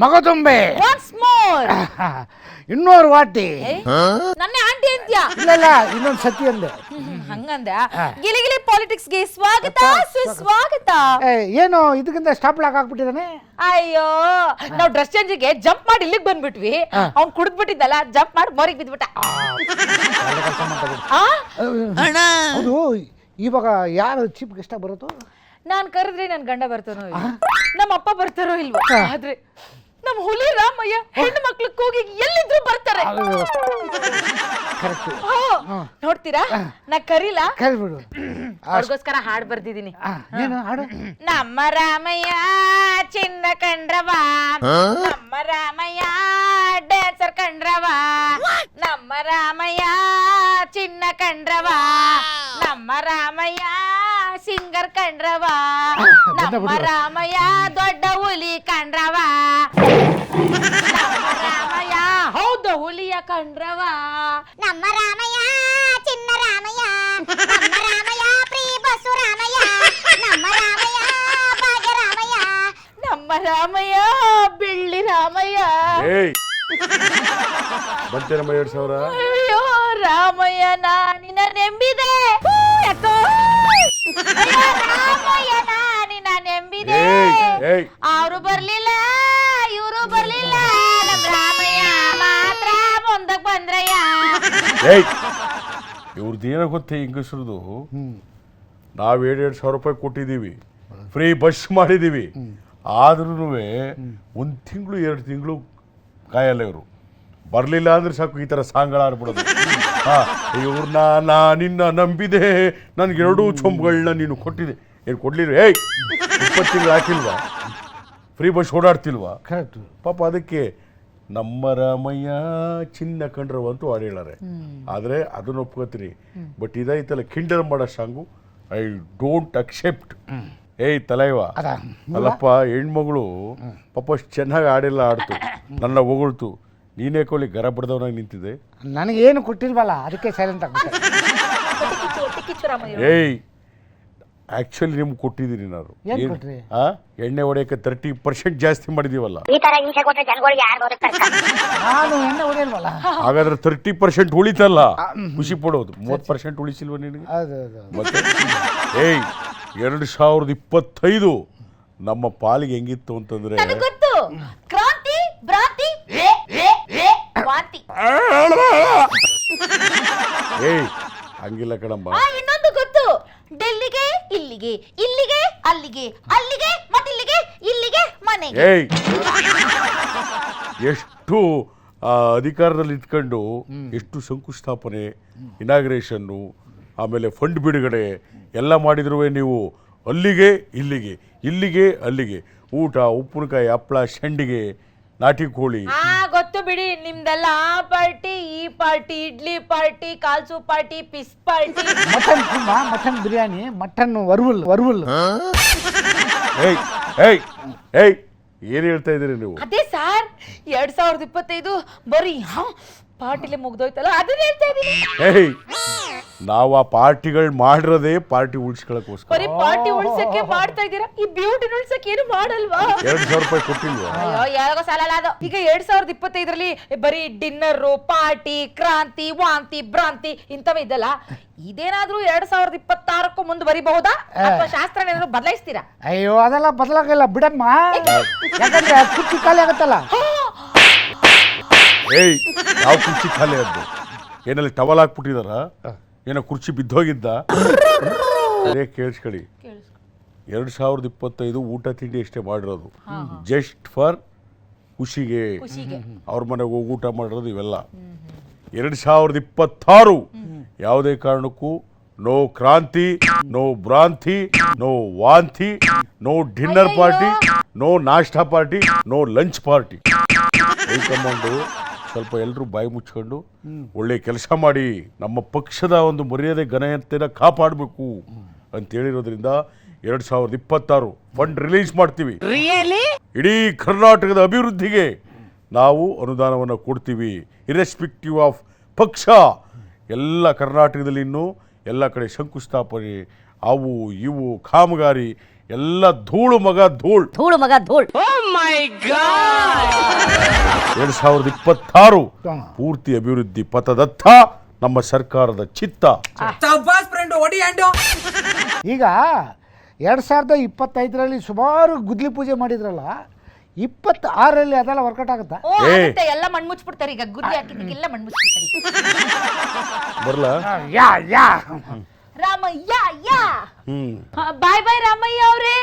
ಮಗದೊಂಬೆ Once more. ಇನ್ನೂರು ವಾಟಿ ನನ್ನೇ aunty ಅಂತ್ಯಾ? ಇಲ್ಲ ಇನ್ನೊಂದು ಸತಿ ಅಂದೆ. ಹಂಗಂದ. ಗಿಲಿಗಿಲಿ ಪಾಲಿಟಿಕ್ಸ್ ಗೆ ಸ್ವಾಗತ ಸುಸ್ವಾಗತ. ಏನು ಇದಕ್ಕಿಂತ ಸ್ಟಾಪ್ ಲಾಕ್ ಹಾಕ್ಬಿಟ್ಟಿದಾನೆ. ಅಯ್ಯೋ ನಾವು ಡ್ರೆಸ್ ಚೇಂಜಿಗೆ ಜಂಪ್ ಮಾಡಿ ಇಲ್ಲಿಗೆ ಬಂದ್ಬಿಟ್ವಿ. ಅವ್ನ್ ಕುಡಿದ್ಬಿಟ್ಟಿದ್ದಲ್ಲ, ಜಂಪ್ ಮಾಡಿ ಮೋರಿಗೆ ಬಿದ್ಬಿಟ್ಟ. ಹೌದು, ಇವಾಗ ಯಾರು ಚೀಫ್ ಗೆಸ್ಟ್ ಬರುತ್ತೋ? ನಾನ್ ಕರೆದ್ರೆ ನನ್ ಗಂಡ ಬರ್ತಾನೋ ಇಲ್ವೋ, ನಮ್ಮ ಅಪ್ಪ ಬರ್ತಾರೋ ಇಲ್ವೋ, ಆದ್ರೆ ನಮ್ಮ ಹುಲಿ ರಾಮಯ್ಯ ಹೆಣ್ಣು ಮಕ್ಳು ಕೂಗಿ ಎಲ್ಲಿದ್ರು ಬರ್ತಾರೆ. ನೋಡ್ತೀರಾ, ನಾ ಕರೀಲ, ಕರಿಬಿಡು. ಅವ್ರಿಗೋಸ್ಕರ ಹಾಡ್ ಬರ್ದಿದ್ದೀನಿ. ಏನು ಹಾಡು? ನಮ್ಮ ರಾಮಯ್ಯ ಚಿನ್ನ ಕಂಡ್ರವ, ನಮ್ಮ ರಾಮಯ್ಯ ಡ್ಯಾನ್ಸರ್ ಕಂಡ್ರವ, ನಮ್ಮ ರಾಮಯ್ಯ ಚಿನ್ನ ಕಂಡ್ರವ, ನಮ್ಮ ರಾಮಯ್ಯ ಸಿಂಗರ್ ಕಂಡ್ರವ, ನಮ್ಮ ರಾಮಯ್ಯ ದೊಡ್ಡ ಹುಲಿ ಕಂಡ್ರವ, ನಮ್ಮ ರಾಮಯ್ಯ ಹೌದು ಹುಲಿಯ ಕಂಡ್ರವ, ನಮ್ಮ ರಾಮಯ್ಯ ಚಿನ್ನ ರಾಮಯ್ಯ, ನಮ್ಮ ರಾಮಯ್ಯ ಪ್ರೀ ಬಸ್ಸು ರಾಮಯ್ಯ, ನಮ್ಮ ರಾಮಯ್ಯ ಭಾಗ್ಯ ರಾಮಯ್ಯ, ನಮ್ಮ ರಾಮಯ್ಯ ಬೆಳ್ಳಿ ರಾಮಯ್ಯ. ಬಂತೇನಮ್ಮ 2000? ಅಯ್ಯೋ ರಾಮಯ್ಯ ನಾನಿನ ನೆಂಬಿದೆ, ರಾಮಯ್ಯ ನಾನಿನ ನೆಂಬಿದೆ, ಅವರು ಬರ್ಲಿಲ್ಲ ಇವರು ಬರ್ಲಿಲ್ಲ, ನಮ್ಮ ರಾಮಯ್ಯ ಮಾತ್ರ ಮುಂದಕ್ಕೆ ಬಂದ್ರಯ್ಯ. ಇವ್ರದ್ದೇನೋ ಗೊತ್ತೇ ಇಂಗ್ಲಿಷ್ರದು. ನಾವು 7,000 ರೂಪಾಯಿ ಕೊಟ್ಟಿದ್ದೀವಿ, ಫ್ರೀ ಬಸ್ ಮಾಡಿದ್ದೀವಿ, ಆದ್ರೂ ಒಂದು ತಿಂಗಳು 2 ತಿಂಗಳು ಕಾಯಲ್ಲ ಇವರು. ಬರಲಿಲ್ಲ ಅಂದ್ರೆ ಸಾಕು ಈ ಥರ ಸಾಂಗಳ ಆಡ್ಬಿಡೋದು. ಇವ್ರನ್ನ ನಾ ನಿನ್ನ ನಂಬಿದೆ, ನನಗೆ 2 ಚೊಂಬುಗಳನ್ನ ನೀನು ಕೊಟ್ಟಿದೆ. ಏನು ಕೊಡ್ಲಿಲ್ಲ? 20 ತಿಂಗಳು ಹಾಕಿಲ್ವಾ? ಫ್ರೀ ಬಸ್ ಓಡಾಡ್ತಿಲ್ವಾ? ಕರೆಕ್ಟ್ ಪಾಪ ಅದಕ್ಕೆ ನಮ್ಮ ರಾಮಯ್ಯ ಚಿನ್ನ ಕಂಡ್ರವ ಅಂತೂ ಹಾಡು ಹೇಳಾರೆ. ಆದರೆ ಅದನ್ನ ಒಪ್ಕೋತೀನಿ, ಬಟ್ ಇದೈತಲ್ಲ ಕಿಂಡರ್ ಮಾಡೋ ಸಾಂಗು, ಐ ಡೋಂಟ್ ಅಕ್ಸೆಪ್ಟ್. ತಲೈವ ಅಲ್ಲಪ್ಪ, ಹೆಣ್ಮಗಳು ಪಾಪ ಅಷ್ಟು ಚೆನ್ನಾಗಿ ಹಾಡೆಲ್ಲ ಆಡ್ತು, ನನ್ನ ಹೊಗಳ್ತು, ನೀನೇ ಕೋಲಿ ಗರ ಬಡ್ದವನಾಗಿ ನಿಂತಿದೆ. ನನಗೇನು ಕೊಟ್ಟಿಲ್ವಲ್ಲ, ಅದಕ್ಕೆ ಸೈಲೆಂಟ್ ಆಗ್ಬಿಟ್ಟೆ. ಆಕ್ಚುಲಿ ನಿಮ್ಗೆ ಕೊಟ್ಟಿದ್ದೀನಿ ನಾನು. ಏನ್ ಕೊಟ್ರಿ? ಎಣ್ಣೆ ಹೊಡೆಯಕ್ಕೆ 30% ಜಾಸ್ತಿ ಮಾಡಿದೀವಲ್ಲ. ಈ ತರ ಹಿಂಸೆ ಕೊಟ್ಟರೆ ಜನಗಳಿಗೆ ಯಾರು ಬದುಕ್ತಾರೆ? ನಾನು ಎಣ್ಣೆ ಹೊಡೆಯಲ್ವಲ್ಲ. ಹಾಗಾದ್ರೆ 30% ಉಳಿತಲ್ಲ, ಖುಷಿ ಪಡೋದು. 30% ಉಳಿಸಿಲ್ವ ನಿನಗೆ? ಮತ್ತೆ 2025 ನಮ್ಮ ಪಾಲಿಗೆ ಹೆಂಗಿತ್ತು ಅಂತಂದ್ರೆ, ಗೊತ್ತು, ಕ್ರಾಂತಿ ಭ್ರಾಂತಿ ವಾಂತಿ. ಹಂಗಿಲ್ಲ ಕಣಮ್ಮ. ಇನ್ನೊಂದು ಗೊತ್ತು, ಡೆಲ್ಲಿಗೆ ಇಲ್ಲಿಗೆ, ಇಲ್ಲಿಗೆ ಅಲ್ಲಿಗೆ, ಅಲ್ಲಿಗೆ ಮತ್ತಿಲ್ಲಿಗೆ, ಇಲ್ಲಿಗೆ ಮನೆಗೆ. ಎಷ್ಟು ಅಧಿಕಾರದಲ್ಲಿ ಇದ್ಕೊಂಡು ಎಷ್ಟು ಶಂಕುಸ್ಥಾಪನೆ, ಇನಾಗ್ರೇಷನ್ನು, ಆಮೇಲೆ ಫಂಡ್ ಬಿಡುಗಡೆ ಎಲ್ಲ ಮಾಡಿದ್ರು ನೀವು ಅಲ್ಲಿಗೆ ಇಲ್ಲಿಗೆ, ಇಲ್ಲಿಗೆ ಅಲ್ಲಿಗೆ, ಊಟ ಉಪ್ಪಿನಕಾಯಿ ಹಪ್ಪಳ ಸಂಡಿಗೆ ನಾಟಿ ಕೋಳಿ. ಗೊತ್ತು ಬಿಡಿ, ನಿಮ್ದೆಲ್ಲ ಆ ಪಾರ್ಟಿ ಈ ಪಾರ್ಟಿ, ಇಡ್ಲಿ ಪಾರ್ಟಿ, ಕಾಲ್ಸು party, fish party, mutton korma, mutton biryani, mutton ವರ್ವುಲ್. ಏನ್ ಹೇಳ್ತಾ ಇದೀರಿ ನೀವು? ಅದೇ ಸರ್, 2025 ಬರೀ ಪಾರ್ಟಿಲೆ ಮುಗ್ದೋಯ್ತಲ್ಲ, ಅದನ್ನ ಹೇಳ್ತಾ ಇದೀನಿ. ನಾವು ಆ ಪಾರ್ಟಿಗಳು ಮಾಡಿರೋದೇ ಪಾರ್ಟಿ ಉಳಿಸ್ಕೊಳ್ಳೋಕೋಸ್ಕರ. ಬರೀ ಪಾರ್ಟಿ ಉಳ್ಸಕ್ಕೆ ಮಾಡ್ತಾ ಇದೀರಾ, ಈ ಬ್ಯೂಟಿ ಉಳ್ಸಕ್ಕೆ ಏನು ಮಾಡಲ್ವಾ? 2,000 ರೂಪಾಯಿ ಕೊಟ್ಟಿಲ್ವಾ? ಅಯ್ಯೋ ಯಾವಾಗ ಸಾಲ ಅದು. ಈಗ 2025 ಬರೀ ಡಿನ್ನರ್, ಪಾರ್ಟಿ, ಕ್ರಾಂತಿ, ವಾಂತಿ, ಭ್ರಾಂತಿ ಇಂಥವೇ ಇದ್ದಲ್ಲ. ಇದೇನಾದ್ರೂ 2026 ಮುಂದೆ ಬರೀಬಹುದಾ, ಅಥವಾ ಶಾಸ್ತ್ರ ಏನಾದ್ರು ಬದಲಾಯಿಸ್ತೀರಾ? ಅಯ್ಯೋ ಅದೆಲ್ಲ ಬದಲಾಗಲ್ಲ ಬಿಡಮ್ಮ, ಯಾಕಂದ್ರೆ ಕುರ್ಚಿ ಖಾಲಿ ಆಗತ್ತಲ್ಲ. ಯಾವ ಕುರ್ಚಿ ಖಾಲಿ ಆದ್ದು? ಏನಲ್ಲಿ ಟವಲ್ ಹಾಕ್ಬಿಟ್ಟಿದಾರ? ಏನೋ ಕುರ್ಚಿ ಬಿದ್ದೋಗಿದ್ದ? ಕೇಳಿಸ್ಕೊಳ್ಳಿ, 2025 ಊಟ ತಿಂಡಿ ಅಷ್ಟೇ ಮಾಡಿರೋದು, ಜಸ್ಟ್ ಫಾರ್ ಖುಷಿಗೆ. ಅವ್ರ ಮನೆಗೆ ಹೋಗಿ ಊಟ ಮಾಡಿರೋದು ಇವೆಲ್ಲ. 2026 ಯಾವುದೇ ಕಾರಣಕ್ಕೂ ನೋ ಕ್ರಾಂತಿ, ನೋ ಭ್ರಾಂತಿ, ನೋ ವಾಂತಿ, ನೋ ಡಿನ್ನರ್ ಪಾರ್ಟಿ, ನೋ ನಾಷ್ಟಾ party, no lunch party. High command ಸ್ವಲ್ಪ ಎಲ್ಲರೂ ಬಾಯಿ ಮುಚ್ಕೊಂಡು ಒಳ್ಳೆ ಕೆಲಸ ಮಾಡಿ ನಮ್ಮ ಪಕ್ಷದ ಒಂದು ಮರ್ಯಾದೆ ಘನತೆನ ಕಾಪಾಡಬೇಕು ಅಂತ ಹೇಳಿರೋದ್ರಿಂದ 2026 ಫಂಡ್ ರಿಲೀಸ್ ಮಾಡ್ತೀವಿ. ಇಡೀ ಕರ್ನಾಟಕದ ಅಭಿವೃದ್ಧಿಗೆ ನಾವು ಅನುದಾನವನ್ನು ಕೊಡ್ತೀವಿ, ಇರೆಸ್ಪೆಕ್ಟಿವ್ ಆಫ್ ಪಕ್ಷ. ಎಲ್ಲ ಕರ್ನಾಟಕದಲ್ಲಿ ಇನ್ನೂ ಎಲ್ಲ ಕಡೆ ಶಂಕುಸ್ಥಾಪನೆ, ಅವು ಇವು ಕಾಮಗಾರಿ ಎಲ್ಲ ಧೂಳು ಮಗ ಧೂಳ್. ಧೂಳು ಮಗ ಧೂಳ್. 2026 ಪೂರ್ತಿ ಅಭಿವೃದ್ಧಿ ಪಥದತ್ತ ನಮ್ಮ ಸರ್ಕಾರದ ಚಿತ್ತ. ಈಗ 2025ರಲ್ಲಿ ಸುಮಾರು ಗುದ್ಲಿ ಪೂಜೆ ಮಾಡಿದ್ರಲ್ಲ, 26ರಲ್ಲಿ ಅದೆಲ್ಲ ವರ್ಕೌಟ್ ಆಗುತ್ತಾ? ಓ ಆಗುತ್ತೆ, ಎಲ್ಲ ಮಣ್ಣು ಮುಚ್ಚಿಬಿಡ್ತಾರೆ. ಈಗ ಗುದ್ಲಿ ಹಾಕಿದ್ದಕ್ಕೆಲ್ಲ ಮಣ್ಣು ಮುಚ್ಚಿಬಿಡ್ತಾರೆ. ಬರ್ಲಾ? ಯಾ ಯಾ ರಾಮಯ್ಯ ಯಾ. ಬಾಯ್ ಬಾಯ್ ರಾಮಯ್ಯ ಅವರೇ.